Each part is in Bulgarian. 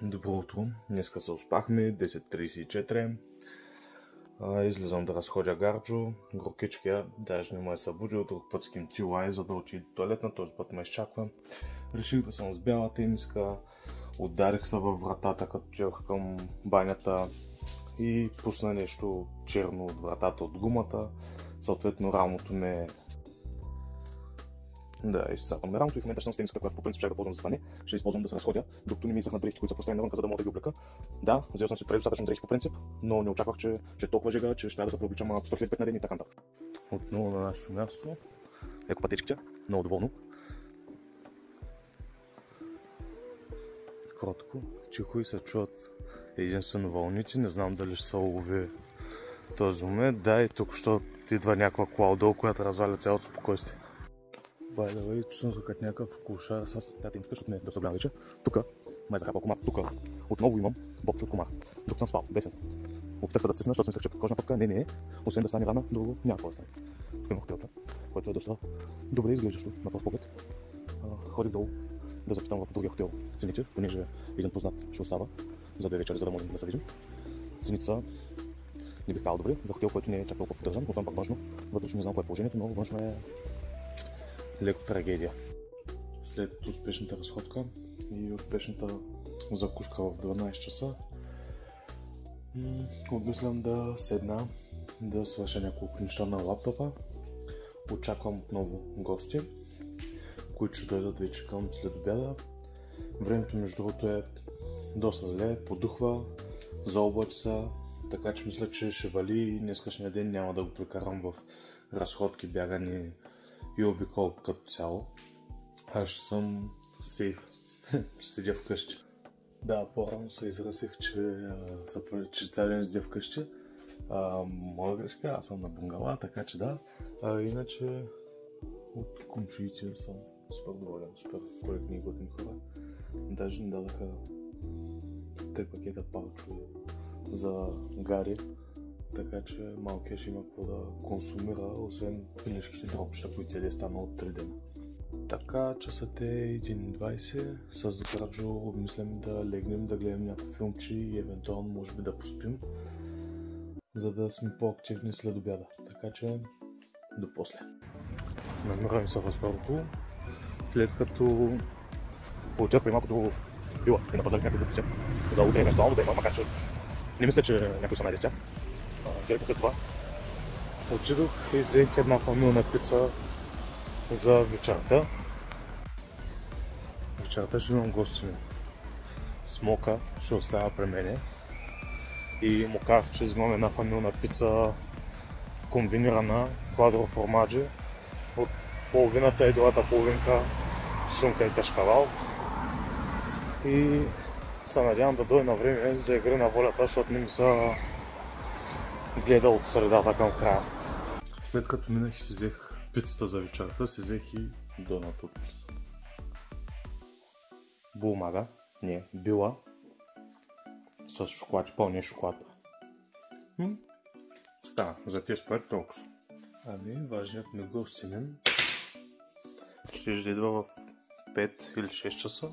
Добро утро, днеска се успахме, 10:34. Излизам да разходя Гарджо, горкичкия, даже не ме е събудил, друг път с кимтила, за да отиде до туалетна, този път ме изчаква. Реших да съм с бяла тениска, ударих се във вратата, като отидох към банята и пусна нещо черно от вратата, от гумата, съответно рамото ме... Да, изцапаме рамото и в момента ще съм с тениска, която по принцип ще да ползвам за спане. Ще използвам да се разходя, докато не ми изсъхнат дрехите, които са поставени навън, за да мога да ги облека. Да, взел съм си предостатъчно дрехи по принцип, но не очаквах, че е толкова жега, че ще трябва да се преобличам 100 000 път на ден и така нататък. Отново на нашето място. Еко пътечките, много доволно. Кротко, тихо и се чуват единствено вълните. Не знам дали ще се улови този момент. Да, и тук ще идва някаква кола отдолу, която разваля цялото спокойствие. By the way, чувствам се като някакъв кошар с тази тениска, защото ме е доста голяма вече. Тука май захапал комар. Тука отново имам бобче от комар. Докато съм спал, бесен съм. Опитах се да стисна, защото съм исках, че кожна пъпка не е. Освен да стане рана, друго няма какво да стане. Тук има хотелче, което е доста добре изглеждащо на пръв поглед. Ходих долу да запитам в другия хотел цените, понеже един познат ще остава за 2 вечери, за да можем да се видим. Цените са, не бих казал добре, за хотел, който не е чак толкова поддържан, освен пак външно. Вътрешно не знам кое е положението, но външно е леко трагедия. След успешната разходка и успешната закуска в 12 часа, обмислям да седна, да свърша няколко неща на лаптопа. Очаквам отново гости, които ще дойдат вече към следобяда. Времето между другото е доста зле, подухва, заоблачи, така че мисля, че ще вали и днескашния ден няма да го прекарам в разходки, бягани и обикол като цяло. Аз ще съм сейф. Ще седя вкъщи. Да, по-рано се изразих, че цял ден седя вкъщи. Моя грешка, аз съм на бунгала, така че да. Иначе от комшиите съм супер доволен, супер коректни и готини хора. Даже ни дадаха 3 пакета палчо за гари. Така че малкият ще има какво да консумира, освен пилешките дропчета, които е станало от 3 дена. Така, часът е 1:20, с Гарджо обмислям да легнем, да гледам някакво филмче и евентуално може би да поспим, за да сме по-активни след обяда. Така че, до после. Намирам се в Аспаруху, след като получах при малко друго била и на пазар някакви гости за утре евентуално да има, макар че не мисля, че някой са найде с тях. Директно след това отидох и взех една фамилна пица за вечерта. Вечерта ще имам гостини. Смока ще остава при мене и му казах, че взимам една фамилна пица комбинирана квадро формаджи. От половината и другата половинка шунка и кашкавал. И се надявам да дойде на време за игри на волята, защото не ми са гледа от средата към края. След като минах и си взех пицата за вечерта, си взех и донат от Булмага, не, Била, с шоколад, пълния шоколад. Става, за тези пари толкова. Ами, важният ми гостинен ще идва в 5 или 6 часа.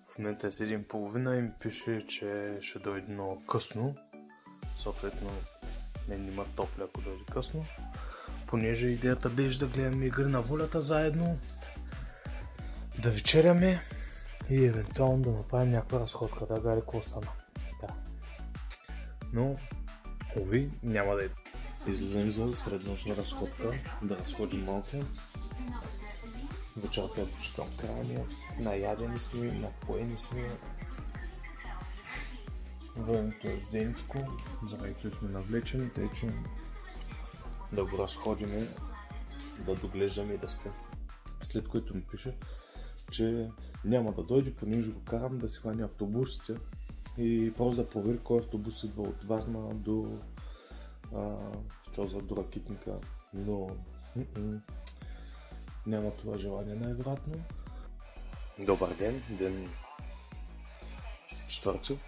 В момента е 7:30 и ми пише, че ще дойде много късно. Съответно, мен има топля, ако дойде късно. Понеже идеята беше да гледаме игри на волята заедно, да вечеряме и евентуално да направим някаква разходка, да гари какво стана. Да. Но, уви, няма да е. Излизам за среднощна разходка, да разходим малко. Вечерта е почти към края ми, наядени сме, напоени сме. Времето е студеничко, заради сме навлечени, тъй че да го разходиме, да доглеждаме и да спим. След което ми пише, че няма да дойде, понеже го карам да си хване автобусите и просто да провери кой автобус идва от Варна до до Ракитника, но няма това желание най-вероятно. Добър ден, ден 4,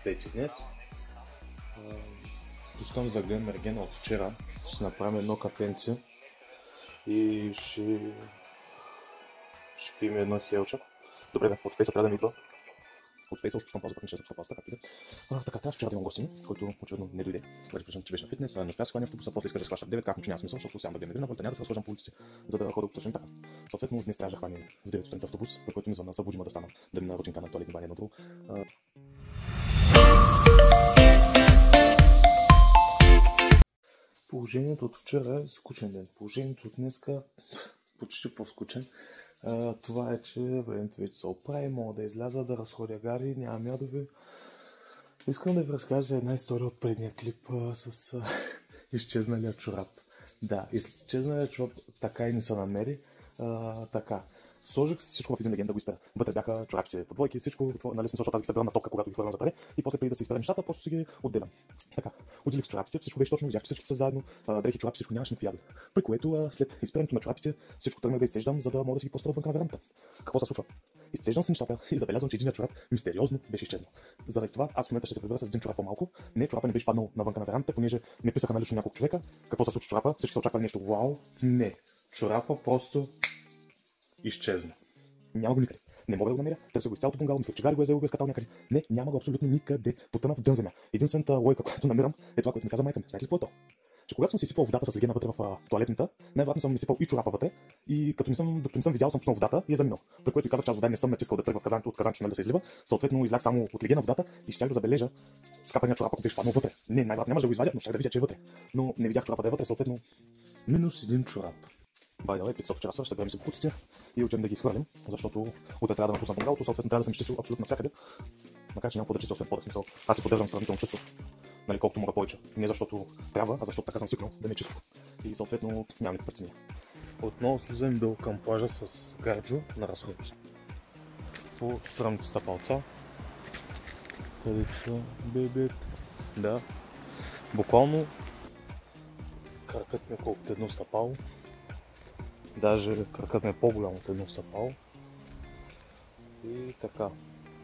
5 днес. Пускам за гледам ергена от вчера, ще направим едно капенце и ще пием едно хелче. Добре, от песа трябва да ми идва от Space, още пускам пауза, пък не ще съм паузата, както и да. Така, вчера имам гостин, който очевидно не дойде. Бъде причина, че беше на фитнес, не успя да схване автобуса, после искаше да схваща в 9, казвам, че няма смисъл, защото сега да гледаме на волта, няма да се разхождам по улиците, за да ходя по така. Съответно, днес трябваше да хване в 9 сутринта автобус, при който ми звънна, събудима да стана, да мина рутинка на туалетни бани едно друго. Положението от вчера е скучен ден. Положението от днеска почти по-скучен. Това е, че времето вече се оправи, мога да изляза, да разходя гари, нямам ядове. Искам да ви разкажа една история от предния клип с изчезналия чорап. Да, изчезналия чорап така и не се намери. Така. Сложих всичко в един легенд да го изпера. Вътре бяха чорапчите по двойки, всичко, нали, защото аз ги събирам на топка, когато ги хвърлям за паре, и после преди да се изпера нещата, просто си ги отделям. Така, отделих с чорапите, всичко беше точно, видях, че всички са заедно, дрехи, чорапи, всичко нямаше никакви ядове. При което след изперането на чорапите, всичко тръгнах да изцеждам, за да мога да си ги поставя вън на верандата. Какво се случва? Изцеждам си нещата и забелязвам, че единият чорап мистериозно беше изчезнал. Заради това аз в момента ще се прибера с един чорап по-малко. Не, чорапа не беше паднал навънка на верандата, понеже не писаха налично няколко човека. Какво се случва чорапа? Всички са очаквали нещо вау. Не. Чорапа просто изчезна. Няма го никъде. Не мога да го намеря. Търся го из цялото бунгало, мисля, че Гари го е взел, го е скатал някъде. Не, няма го абсолютно никъде. Потъна в дън земя. Единствената лойка, която намирам, е това, което ми каза майка ми. Знаете ли какво е то? Че когато съм си сипал водата с легена вътре в тоалетната, най-вероятно съм ми сипал и чорапа вътре, и докато не съм видял, съм пуснал водата и е заминал. При което и казах, че аз вода не съм натискал да тръгва в казанчето, от казанчето, нали, да се излива. Съответно излях само от легена водата и щях да забележа скапания чорапа, който беше паднал вътре. Не, най-вероятно нямаше да го извадя, но щях да видя, че е вътре. Но не видях чорапа да е вътре, съответно минус един чорап. Байдале, пица вчера ще съберем си покуците и учим да ги изхвърлим, защото утре трябва да напусна бунгалото, съответно трябва да съм изчистил абсолютно навсякъде. Макар че няма какво да чистя, освен пода, смисъл. Аз си поддържам сравнително чисто, нали, колкото мога повече. Не защото трябва, а защото така съм свикнал да ми е чисто. И съответно нямам никакви прецени. Отново слизам долу към плажа с Гарджо на разходче. По стръмните стъпалца, където са бебет. Да, буквално кракът ми е колкото едно стъпало. Даже кракът ми е по-голям от едно стъпало. И така,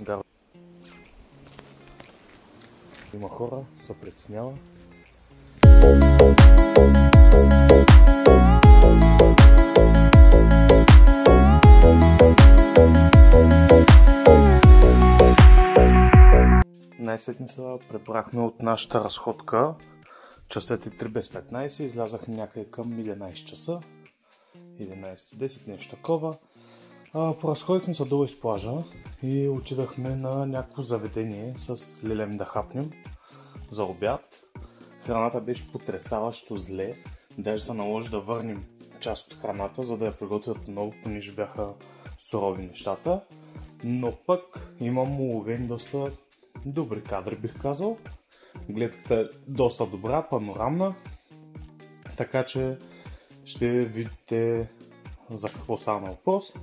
гар. Има хора, се притеснява. Най-сетни се пребрахме от нашата разходка. Часът е 3 без 15, излязахме някъде към 11 часа. 11-10, нещо такова. Поразходихме се долу из плажа и отидахме на някакво заведение с лилем да хапнем за обяд. Храната беше потресаващо зле, даже се наложи да върнем част от храната, за да я приготвят отново, понеже бяха сурови нещата. Но пък имам уловен доста добри кадри, бих казал. Гледката е доста добра, панорамна, така че ще видите за какво става въпрос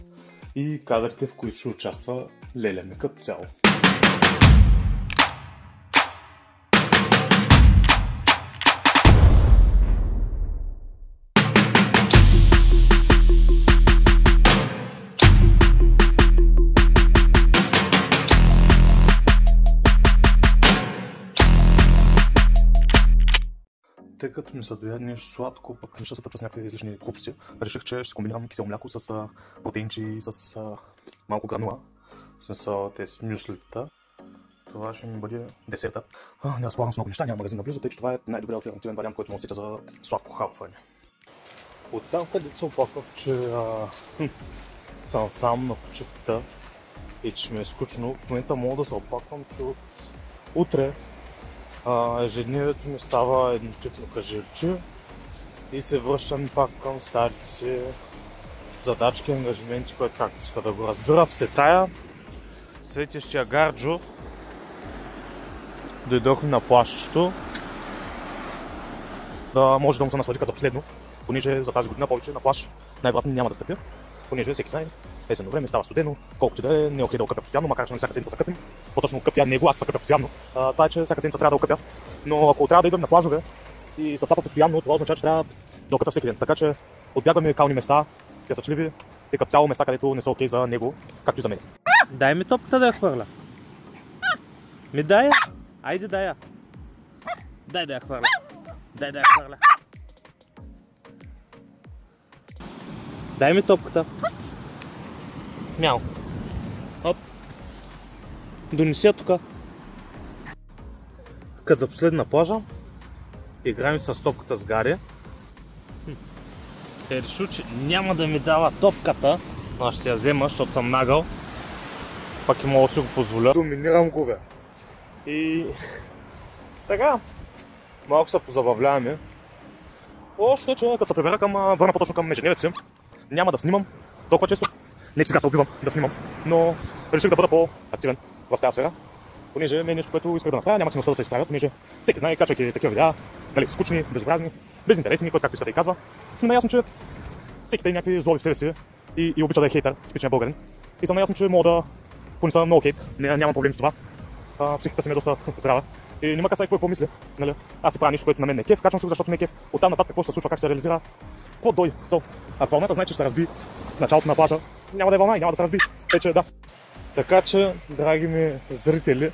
и кадрите, в които ще участва леля ми като цяло. Тъй като ми се дояде нещо сладко, пък не ще се тъпча с някакви излишни глупости, реших, че ще комбинирам кисело мляко с протеинчи и с малко гранула, с тези мюслитата. Това ще ми бъде десерта. Не разполагам с много неща, няма магазин наблизо, тъй че това е най-добрият алтернативен вариант, който носите за сладко хапване. Оттам, където се опаквах, че съм сам на почивката и че ми е скучно, в момента мога да се опаквам, че от утре ежедневието ми става еднотипно кажирче и се връщам пак към старите си задачки, ангажименти, които както иска да го разбира. Все тая светещия Гарджо дойдохме на плажчето да може да му се наслади като за последно, понеже за тази година повече на плаж най-вероятно няма да стъпя, понеже всеки знае, есенно време става студено, колкото да е, не е окей да окъпя постоянно, макар че на всяка седмица се къпим. По-точно къпя него, аз се къпя постоянно. Това е, че всяка седмица трябва да окъпя. Но ако трябва да идвам на плажове и се цапа постоянно, това означава, че трябва да окъпя всеки ден. Така че отбягваме кални места, пясъчливи и като цяло места, където не са окей за него, както и за мен. Дай ми топката да я хвърля. Ми дай я. Айде дай я. Дай да я хвърля. Дай да я хвърля. Дай ми топката. Мяу. Оп. донеся тук. Като за последна плажа, играем с топката с Гари. Е решил, че няма да ми дава топката, но ще си я взема, защото съм нагъл. Пак и мога да си го позволя. Доминирам го, бе. И така, малко се позабавляваме. Още е, че като се прибера върна по-точно към ежедневието си, няма да снимам толкова често. Не че сега се убивам да снимам, но реших да бъда по-активен в тази сфера. Понеже е нещо, което исках да направя, няма смисъл да се изправя, понеже всеки знае, качвайки такива видеа, нали, скучни, безобразни, безинтересни, който както иска да и казва. Сме наясно, че всеки тъй някакви злоби в себе си и обича да е хейтър, типичен българин. И съм наясно, че мога да понеса много хейт, нямам проблем с това. Психиката си ми е доста здрава. И няма каса какво мисля. Нали? Аз си правя нещо, което на мен не е кеф, качвам се, защото не е кеф. Оттам нататък какво ще се случва, как се реализира, какво дой сол. Ако вълната знае, че се разби в началото на плажа, няма да е вълна и няма да се разби. Тъй, да. Така че, драги ми зрители,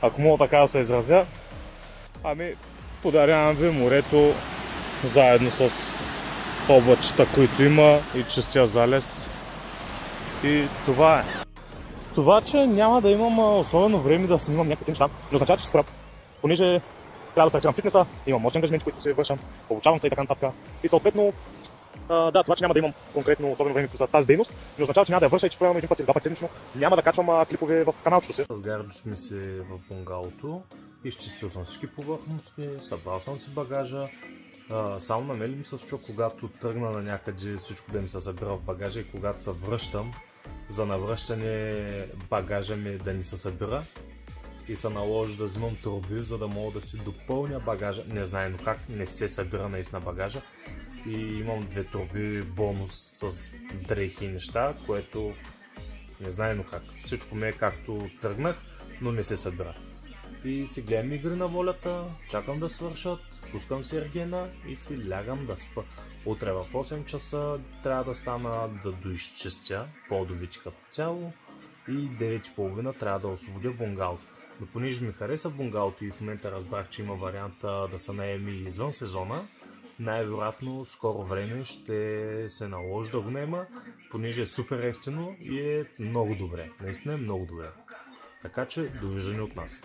ако мога така да се изразя, подарявам ви морето заедно с облачета, които има и чистия залез. И това е. Това, че няма да имам особено време да снимам някакви неща, не означава, че ще спря. Понеже трябва да се ръчам в фитнеса, имам още ангажименти, които се вършам, обучавам се и така нататък. И съответно, това, че няма да имам конкретно особено време за тази дейност, не означава, че няма да я върша и че правилно един път или два пъти седмично няма да качвам клипове в каналчето си. С Гарджо сме си в бунгалото, изчистил съм всички повърхности, събрал съм си багажа. Само на мен ли ми се случва, когато тръгна на някъде всичко да ми се събира в багажа и когато се връщам, за навръщане багажа ми да ни се събира и се наложи да взимам турби, за да мога да си допълня багажа. Не знайно как, не се събира наистина багажа и имам 2 турби бонус с дрехи и неща, което не знайно как. Всичко ми е както тръгнах, но не се събира. И си гледам игри на волята, чакам да свършат, пускам си ергена и си лягам да спа. Утре в 8 часа трябва да стана да доизчистя подовите като цяло и 9:30 трябва да освободя бунгалото. Но понеже ми хареса бунгалото и в момента разбрах, че има варианта да се наеми извън сезона, най-вероятно скоро време ще се наложи да го наема, понеже е супер ефтино и е много добре. Наистина е много добре. Така че довиждане от нас.